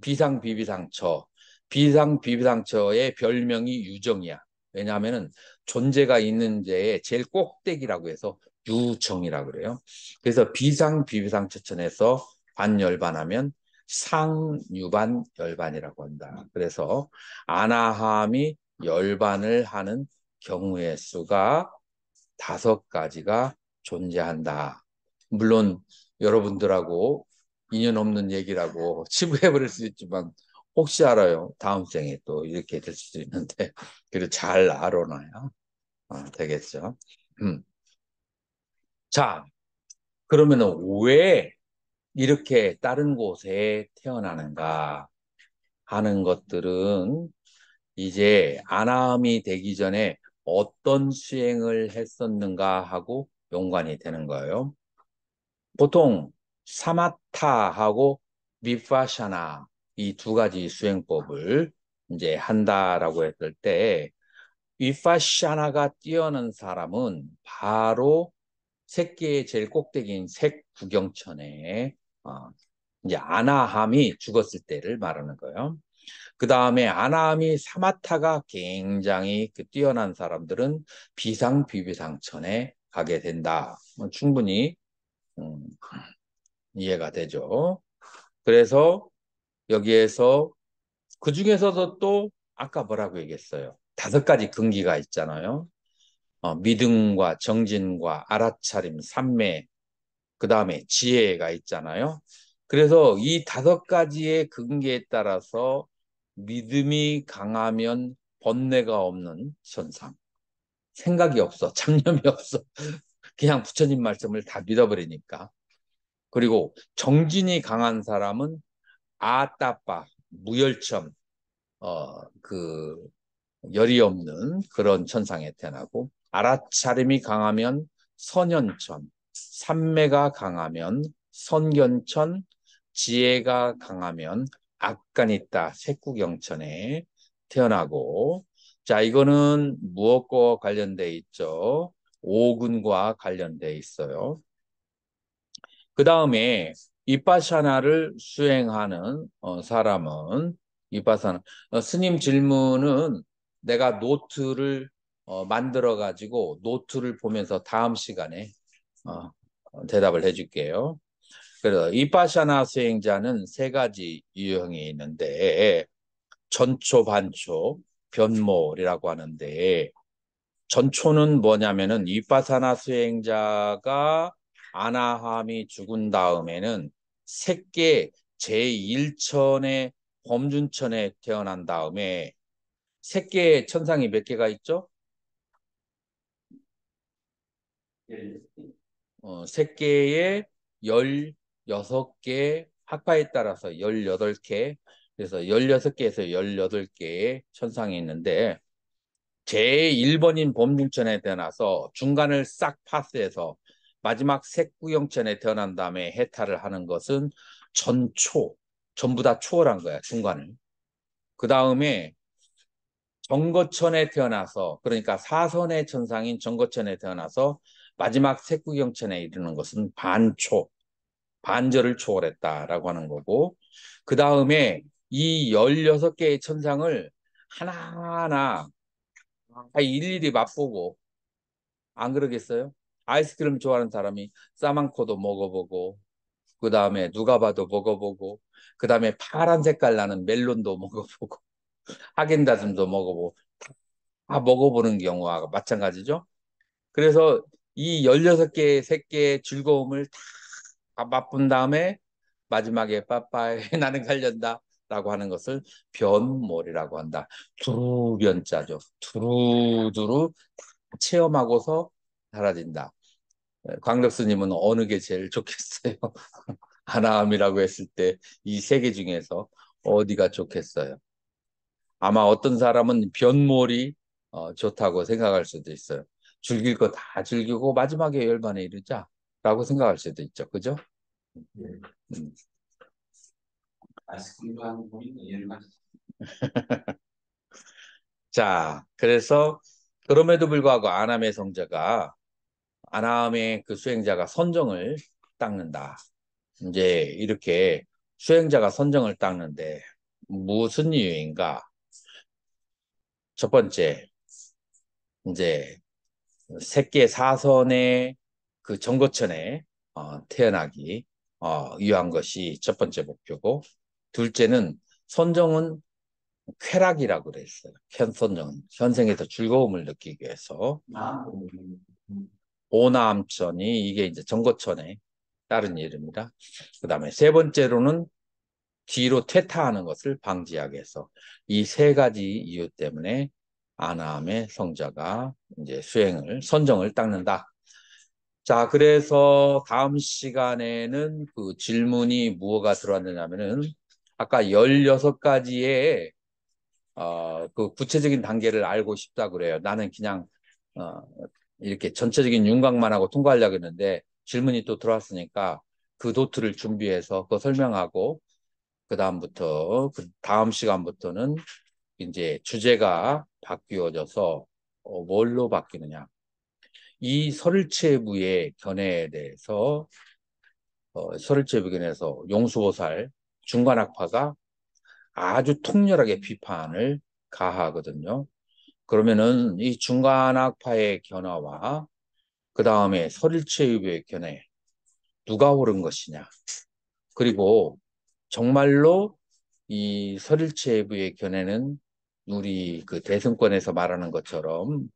비상비비상처. 비상비비상처의 별명이 유정이야. 왜냐하면 존재가 있는 데에 제일 꼭대기라고 해서 유정이라고 그래요. 그래서 비상비비상처천에서 반열반하면 상유반열반이라고 한다. 그래서 아나함이 열반을 하는 경우의 수가 5가지가 존재한다. 물론 여러분들하고 인연 없는 얘기라고 치부해버릴 수 있지만 혹시 알아요. 다음 생에 또 이렇게 될 수도 있는데 그래도 잘 알아놔야 되겠죠. 음. 자, 그러면은 왜 이렇게 다른 곳에 태어나는가 하는 것들은 이제 아나함이 되기 전에 어떤 수행을 했었는가 하고 연관이 되는 거예요. 보통 사마타하고 비파샤나 이 2가지 수행법을 이제 한다라고 했을 때 비파샤나가 뛰어난 사람은 바로 새끼의 제일 꼭대기인 색구경천에 이제 아나함이 죽었을 때를 말하는 거예요. 그 다음에 아나함이 사마타가 굉장히 그 뛰어난 사람들은 비상비비상천에 가게 된다. 충분히 음, 이해가 되죠. 그래서 여기에서 그 중에서도 또 아까 뭐라고 얘기했어요? 5가지 근기가 있잖아요. 믿음과 정진과 알아차림, 삼매, 그 다음에 지혜가 있잖아요. 그래서 이 5가지의 근기에 따라서 믿음이 강하면 번뇌가 없는 현상. 생각이 없어. 잡념이 없어. 그냥 부처님 말씀을 다 믿어버리니까. 그리고 정진이 강한 사람은 아따빠, 무열천, 그 열이 없는 그런 천상에 태어나고 알아차림이 강하면 선현천, 삼매가 강하면 선견천, 지혜가 강하면 악간있다 색구경천에 태어나고 자 이거는 무엇과 관련돼 있죠? 오근과 관련돼 있어요. 그 다음에 이빠샤나를 수행하는 사람은 이빠사나 스님 질문은 내가 노트를 만들어 가지고 노트를 보면서 다음 시간에 대답을 해줄게요. 그래서 이빠샤나 수행자는 3가지 유형이 있는데 전초, 반초, 변모라고 하는데 전초는 뭐냐면은 위파사나 수행자가 아나함이 죽은 다음에는 새끼 제1천의 범준천에 태어난 다음에 새끼의 천상이 몇 개가 있죠? 새끼에 16개, 학파에 따라서 18개, 그래서 16개에서 18개의 천상이 있는데, 제1번인 범중천에 태어나서 중간을 싹 파스해서 마지막 색구영천에 태어난 다음에 해탈을 하는 것은 전초, 전부 다 초월한 거야, 중간을. 그 다음에 정거천에 태어나서, 그러니까 사선의 천상인 정거천에 태어나서 마지막 색구경천에 이르는 것은 반초, 반절을 초월했다라고 하는 거고, 그 다음에 이 16개의 천상을 하나하나 일일이 맛보고, 안 그러겠어요? 아이스크림 좋아하는 사람이 사망코도 먹어보고, 그 다음에 누가 봐도 먹어보고, 그 다음에 파란 색깔 나는 멜론도 먹어보고, 하겐다즈도 먹어보고, 다 먹어보는 경우와 마찬가지죠. 그래서 이 16개의 새끼의 즐거움을 다 맛본 다음에 마지막에 빠빠이 나는 갈련다 라고 하는 것을 변몰이라고 한다. 두루변자죠. 두루두루 체험하고서 사라진다. 광덕스님은 어느 게 제일 좋겠어요? 하나함이라고 했을 때 이 세 개 중에서 어디가 좋겠어요? 아마 어떤 사람은 변몰이 좋다고 생각할 수도 있어요. 즐길 거 다 즐기고 마지막에 열반에 이르자라고 생각할 수도 있죠. 그죠? 네. 음. 아이스크림도 하는 분이 열반. 자, 그래서 그럼에도 불구하고 아남의 성자가 아남의 그 수행자가 선정을 닦는다. 이제 이렇게 수행자가 선정을 닦는데 무슨 이유인가? 첫 번째, 이제 새끼 사선의 그 정거천에 태어나기 위한 것이 첫 번째 목표고, 둘째는 선정은 쾌락이라고 그랬어요. 선정은 현생에서 즐거움을 느끼기 위해서 오남천이 이게 이제 정거천에 따른 이름입니다. 그 다음에 세 번째로는 뒤로 퇴타하는 것을 방지하기 위해서 이 세 가지 이유 때문에 아나함의 성자가 이제 선정을 닦는다. 자, 그래서 다음 시간에는 그 질문이 무엇가 들어왔느냐면은 아까 16가지의 그 구체적인 단계를 알고 싶다 그래요. 나는 그냥 어, 이렇게 전체적인 윤곽만 하고 통과하려고 했는데 질문이 또 들어왔으니까 그 노트를 준비해서 그거 설명하고 그다음부터 그 다음 시간부터는 이제 주제가 바뀌어져서 뭘로 바뀌느냐. 이 설일체부의 견해에 대해서 설일체부 견해에서 용수보살 중간학파가 아주 통렬하게 비판을 가하거든요. 그러면은 이 중간학파의 견해와 그 다음에 설일체부의 견해 누가 옳은 것이냐. 그리고 정말로 이 설일체부의 견해는 우리 그 대승권에서 말하는 것처럼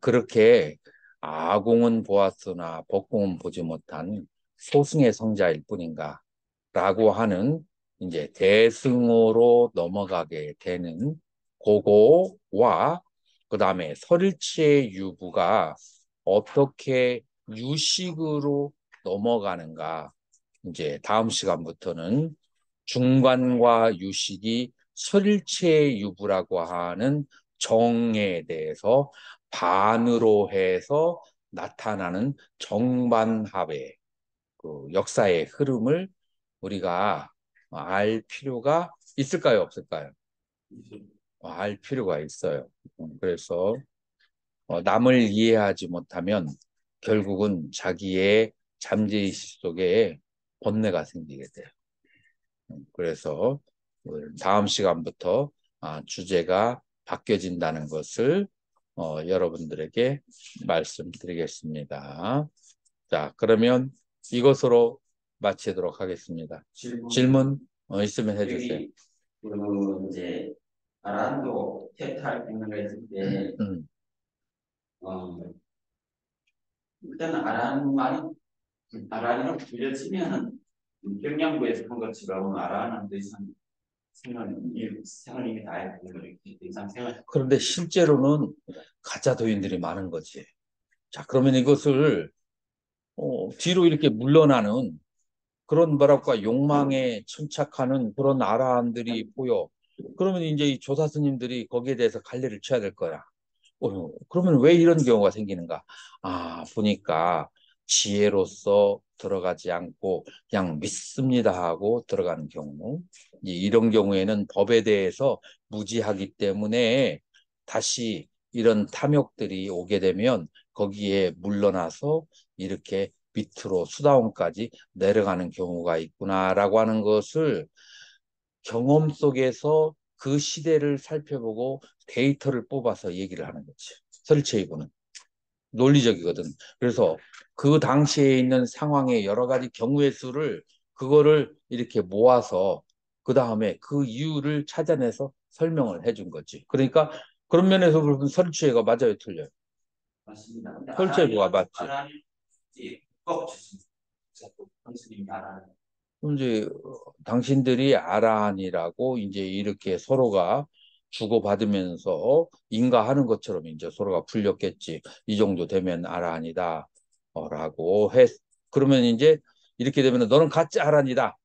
그렇게 아공은 보았으나 법공은 보지 못한 소승의 성자일 뿐인가 라고 하는 이제 대승으로 넘어가게 되는 고거와 그 다음에 설일체의 유부가 어떻게 유식으로 넘어가는가 이제 다음 시간부터는 중관과 유식이 설일체 유부라고 하는 정에 대해서 반으로 해서 나타나는 정반합의 그 역사의 흐름을 우리가 알 필요가 있을까요, 없을까요? 알 필요가 있어요. 그래서 남을 이해하지 못하면 결국은 자기의 잠재의식 속에 번뇌가 생기게 돼요. 그래서 다음 시간부터 주제가 바뀌어진다는 것을 여러분들에게 말씀드리겠습니다. 자, 그러면 이것으로 마치도록 하겠습니다. 질문 있으면 해주세요. 그 이제 아란도 테탈 생각을 했을 때 일단 아란이랑 불려치면 평양부에서 한 것처럼 아란은 더 이상 생활 이미 다 했고 더 이상 생활. 그런데 실제로는 가짜 도인들이 많은 거지. 자, 그러면 이것을 뒤로 이렇게 물러나는 그런 뭐랄까 욕망에 천착하는 그런 아라한들이 보여. 그러면 이제 이 조사 스님들이 거기에 대해서 갈래를 쳐야 될 거야. 그러면 왜 이런 경우가 생기는가? 아, 보니까 지혜로서 들어가지 않고 그냥 믿습니다 하고 들어가는 경우. 이런 경우에는 법에 대해서 무지하기 때문에 다시 이런 탐욕들이 오게 되면 거기에 물러나서 이렇게 밑으로 수다원까지 내려가는 경우가 있구나라고 하는 것을 경험 속에서 그 시대를 살펴보고 데이터를 뽑아서 얘기를 하는 거지. 설치이고는 논리적이거든. 그래서 그 당시에 있는 상황의 여러 가지 경우의 수를 그거를 이렇게 모아서 그 다음에 그 이유를 찾아내서 설명을 해준 거지. 그러니까 그런 면에서 보면 설치해가 맞아요, 틀려요? 맞습니다. 근데 설치해가 맞지. 아란이 꼭 주십니다. 선생님이 아란. 그럼 이제 당신들이 아란이라고 이제 이렇게 서로가 주고받으면서 인가하는 것처럼 이제 서로가 풀렸겠지. 이 정도 되면 아란이다. 라고 했. 그러면 이제 이렇게 되면 너는 가짜 아란이다.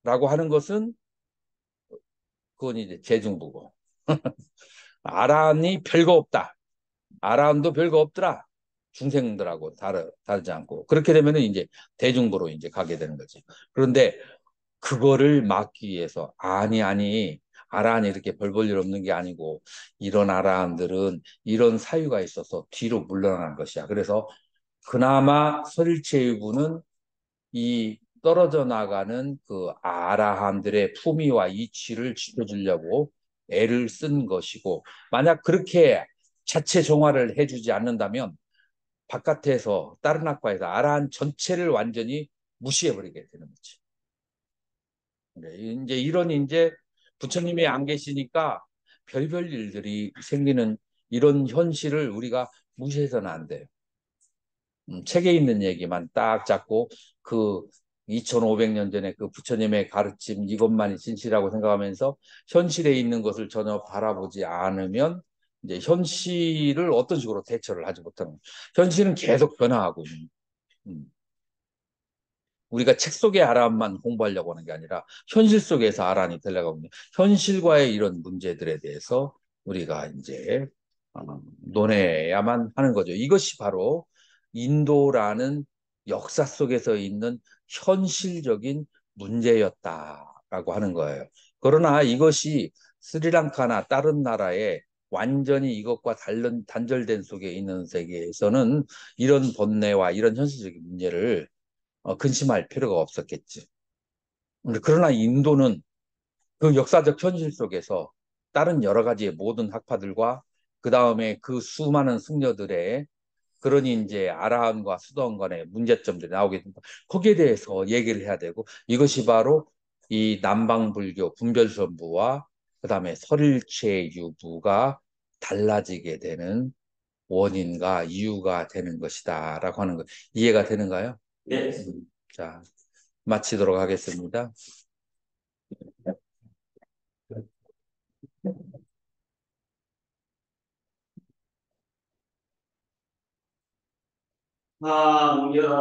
라고 하는 것은 그건 이제 재중부고. 아란이 별거 없다. 아란도 별거 없더라. 중생들하고 다르지 않고. 그렇게 되면은 이제 대중부로 이제 가게 되는 거지. 그런데 그거를 막기 위해서 아니 아라한이 이렇게 벌 볼 일 없는 게 아니고 이런 아라한들은 이런 사유가 있어서 뒤로 물러난 것이야. 그래서 그나마 설일체유부는 이 떨어져 나가는 그 아라한들의 품위와 이치를 지켜주려고 애를 쓴 것이고 만약 그렇게 자체 정화를 해주지 않는다면 바깥에서 다른 학과에서 아라한 전체를 완전히 무시해버리게 되는 거지. 네, 이제 이런 이제 부처님이 안 계시니까 별별 일들이 생기는 이런 현실을 우리가 무시해서는 안 돼요. 책에 있는 얘기만 딱 잡고 그 2500년 전에 그 부처님의 가르침 이것만이 진실이라고 생각하면서 현실에 있는 것을 전혀 바라보지 않으면 이제 현실을 어떤 식으로 대처를 하지 못하는 거예요. 현실은 계속 변화하고 있는 거예요. 우리가 책 속의 아란만 공부하려고 하는 게 아니라 현실 속에서 아란이 되려고 하는 현실과의 이런 문제들에 대해서 우리가 이제 논해야만 하는 거죠. 이것이 바로 인도라는 역사 속에서 있는 현실적인 문제였다라고 하는 거예요. 그러나 이것이 스리랑카나 다른 나라에 완전히 이것과 단절된 속에 있는 세계에서는 이런 번뇌와 이런 현실적인 문제를 근심할 필요가 없었겠지. 그러나 인도는 그 역사적 현실 속에서 다른 여러 가지의 모든 학파들과 그 다음에 그 수많은 승려들의 그런 이제 아라함과 수도원 간의 문제점들이 나오게 된다. 거기에 대해서 얘기를 해야 되고 이것이 바로 이 남방불교 분별선부와 그 다음에 설일체 유부가 달라지게 되는 원인과 이유가 되는 것이다라고 하는 거 이해가 되는가요? 네. 자, 마치도록 하겠습니다. 황영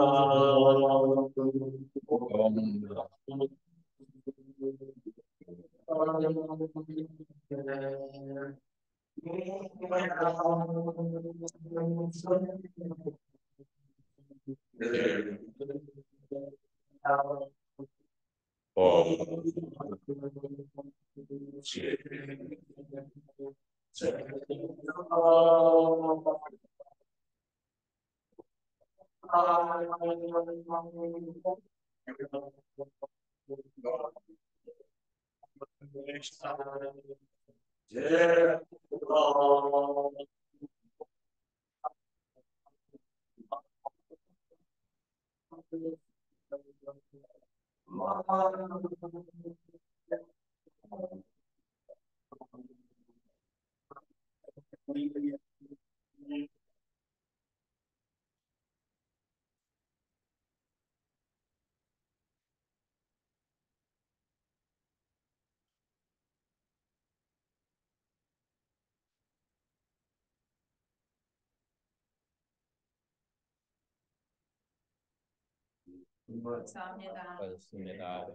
감사합니다. 수고하셨습니다.